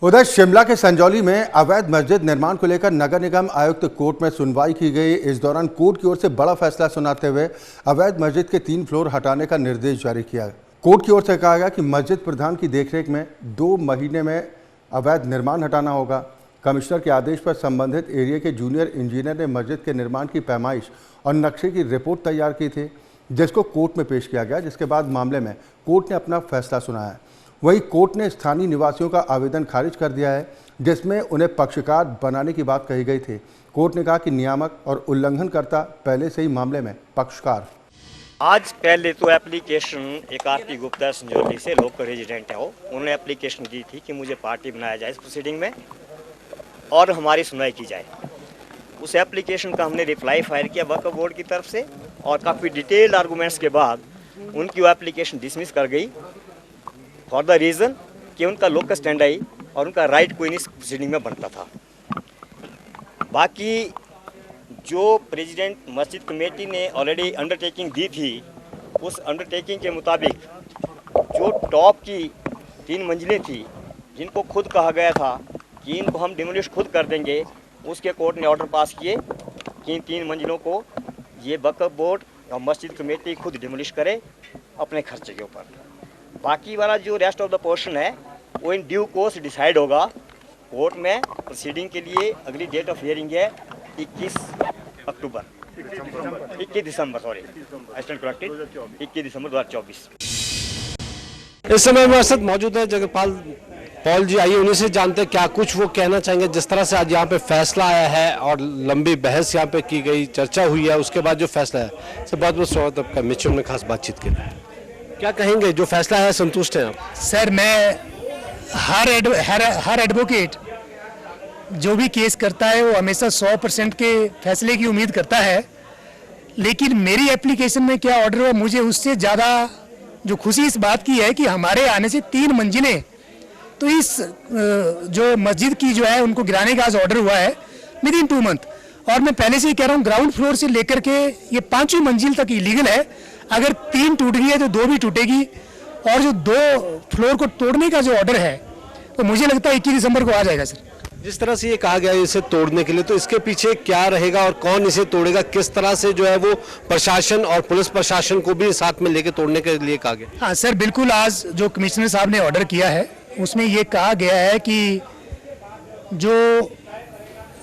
उधर शिमला के संजौली में अवैध मस्जिद निर्माण को लेकर नगर निगम आयुक्त कोर्ट में सुनवाई की गई। इस दौरान कोर्ट की ओर से बड़ा फैसला सुनाते हुए अवैध मस्जिद के 3 फ्लोर हटाने का निर्देश जारी किया। कोर्ट की ओर से कहा गया कि मस्जिद प्रधान की देखरेख में 2 महीने में अवैध निर्माण हटाना होगा। कमिश्नर के आदेश पर संबंधित एरिया के जूनियर इंजीनियर ने मस्जिद के निर्माण की पैमाइश और नक्शे की रिपोर्ट तैयार की थी, जिसको कोर्ट में पेश किया गया, जिसके बाद मामले में कोर्ट ने अपना फैसला सुनाया। वहीं कोर्ट ने स्थानीय निवासियों का आवेदन खारिज कर दिया है, जिसमें उन्हें पक्षकार बनाने की बात कही गई थी। कोर्ट ने कहा कि नियामक और उल्लंघनकर्ता पहले से ही मामले में पक्षकार। आज पहले तो एप्लीकेशन एक आरती गुप्ता संजौली से लोकल रेजिडेंट है, उन्होंने एप्लीकेशन दी थी कि मुझे पार्टी बनाया जाए इस प्रोसीडिंग में और हमारी सुनवाई की जाए। उस एप्लीकेशन का हमने रिप्लाई फाइल किया वक्फ बोर्ड की तरफ से और काफ़ी डिटेल्ड आर्गूमेंट्स के बाद उनकी वो एप्लीकेशन डिसमिस कर गई फॉर द रीज़न कि उनका लोकल स्टैंड आई और उनका राइट कोई नहीं इस प्रोसीडिंग में बनता था। बाकी जो प्रेसिडेंट मस्जिद कमेटी ने ऑलरेडी अंडरटेकिंग दी थी, उस अंडरटेकिंग के मुताबिक जो टॉप की 3 मंजिलें थी जिनको खुद कहा गया था कि इनको हम डिमोलिश खुद कर देंगे, उसके कोर्ट ने ऑर्डर पास किए कि इन 3 मंजिलों को ये वक्फ बोर्ड और मस्जिद कमेटी खुद डिमोलिश करे अपने खर्चे के ऊपर। बाकी वाला जो रेस्ट ऑफ द पोर्शन है वो इन ड्यू कोर्स डिसाइड होगा कोर्ट में। प्रोसीडिंग के लिए अगली डेट ऑफ हियरिंग है 21 दिसंबर 2024। इस समय हमारे साथ मौजूद है जगपाल पॉल जी। आइए उन्हीं से जानते हैं क्या कुछ वो कहना चाहेंगे। जिस तरह से आज यहाँ पे फैसला आया है और लंबी बहस यहाँ पे की गई, चर्चा हुई है, उसके बाद जो फैसला है, सर बहुत बहुत स्वागत आपका मिचुम में खास बातचीत के लिए। क्या कहेंगे, जो फैसला है संतुष्ट हैं आप? सर मैं हर एडवोकेट जो भी केस करता है वो हमेशा 100% के फैसले की उम्मीद करता है, लेकिन मेरी एप्लीकेशन में क्या ऑर्डर हुआ, मुझे उससे ज़्यादा जो खुशी इस बात की है कि हमारे आने से 3 मंजिलें तो इस जो मस्जिद की जो है उनको गिराने का आज ऑर्डर हुआ है विद इन 2 मंथ। और मैं पहले से ही कह रहा हूँ ग्राउंड फ्लोर से लेकर के ये 5वीं मंजिल तक इलीगल है। अगर 3 टूट गई है तो 2 भी टूटेगी, और जो 2 फ्लोर को तोड़ने का जो ऑर्डर है तो मुझे लगता है 21 दिसंबर को आ जाएगा। सर जिस तरह से ये कहा गया है इसे तोड़ने के लिए, तो इसके पीछे क्या रहेगा और कौन इसे तोड़ेगा, किस तरह से जो है वो प्रशासन और पुलिस प्रशासन को भी साथ में लेके तोड़ने के लिए कहा गया? हाँ सर बिल्कुल, आज जो कमिश्नर साहब ने ऑर्डर किया है उसमें ये कहा गया है कि जो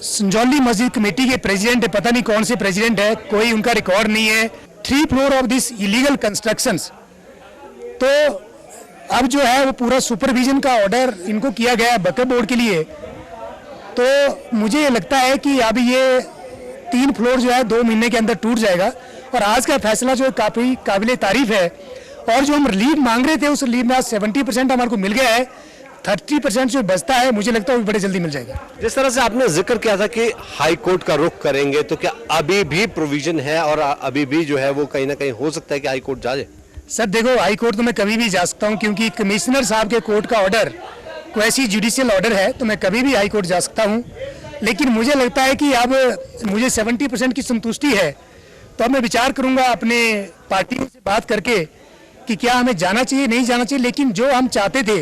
संजौली मस्जिद कमेटी के प्रेसिडेंट है, पता नहीं कौन से प्रेसिडेंट है, कोई उनका रिकॉर्ड नहीं है, 3 floor of this illegal constructions, तो अब जो है वो पूरा सुपरविजन का ऑर्डर इनको किया गया है वक्फ बोर्ड के लिए। तो मुझे ये लगता है कि अब ये 3 फ्लोर जो है 2 महीने के अंदर टूट जाएगा। और आज का फैसला जो है काफ़ी काबिले तारीफ है, और जो हम रिलीफ मांग रहे थे उस रिलीफ में आज 70% हमारे को मिल गया है। 30% जो बचता है मुझे लगता है वो बड़े जल्दी मिल जाएगा। जिस तरह से आपने जिक्र किया था कि हाई कोर्ट का रुख करेंगे, तो क्या अभी भी प्रोविजन है और अभी भी जो है वो कहीं ना कहीं हो सकता है कि हाई कोर्ट जाए? सर देखो, हाई कोर्ट तो मैं कभी भी जा सकता हूँ, क्योंकि कमिश्नर साहब के कोर्ट का ऑर्डर कोई ऐसी जुडिशियल ऑर्डर है तो मैं कभी भी हाई कोर्ट जा सकता हूँ। लेकिन मुझे लगता है कि अब मुझे 70% की संतुष्टि है, तो अब मैं विचार करूँगा अपने पार्टियों से बात करके कि क्या हमें जाना चाहिए नहीं जाना चाहिए। लेकिन जो हम चाहते थे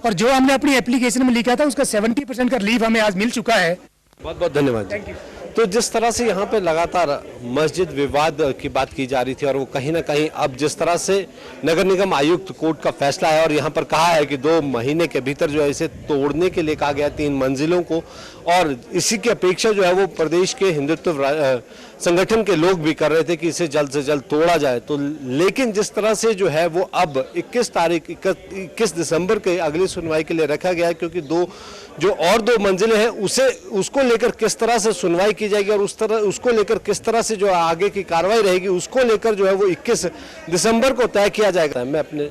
और जो हमने अपनी एप्लीकेशन में लिखा था उसका 70% का रिलीफ हमें आज मिल चुका है। बहुत बहुत धन्यवाद। Thank you. तो जिस तरह से यहाँ पे लगातार मस्जिद विवाद की बात की जा रही थी, और वो कहीं ना कहीं अब जिस तरह से नगर निगम आयुक्त कोर्ट का फैसला है और यहाँ पर कहा है कि 2 महीने के भीतर जो है इसे तोड़ने के लिए कहा गया 3 मंजिलों को, और इसी की अपेक्षा जो है वो प्रदेश के हिंदुत्व संगठन के लोग भी कर रहे थे कि इसे जल्द से जल्द तोड़ा जाए। तो लेकिन जिस तरह से जो है वो अब 21 दिसंबर के अगली सुनवाई के लिए रखा गया है, क्योंकि 2 मंजिलें हैं उसको लेकर किस तरह से सुनवाई की जाएगी और उसको लेकर किस तरह से जो आगे की कार्रवाई रहेगी उसको लेकर जो है वो 21 दिसंबर को तय किया जाएगा। मैं अपने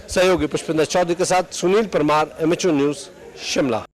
सहयोगी पुष्पेंद्र चौधरी के साथ सुनील परमार, MHO न्यूज़, शिमला।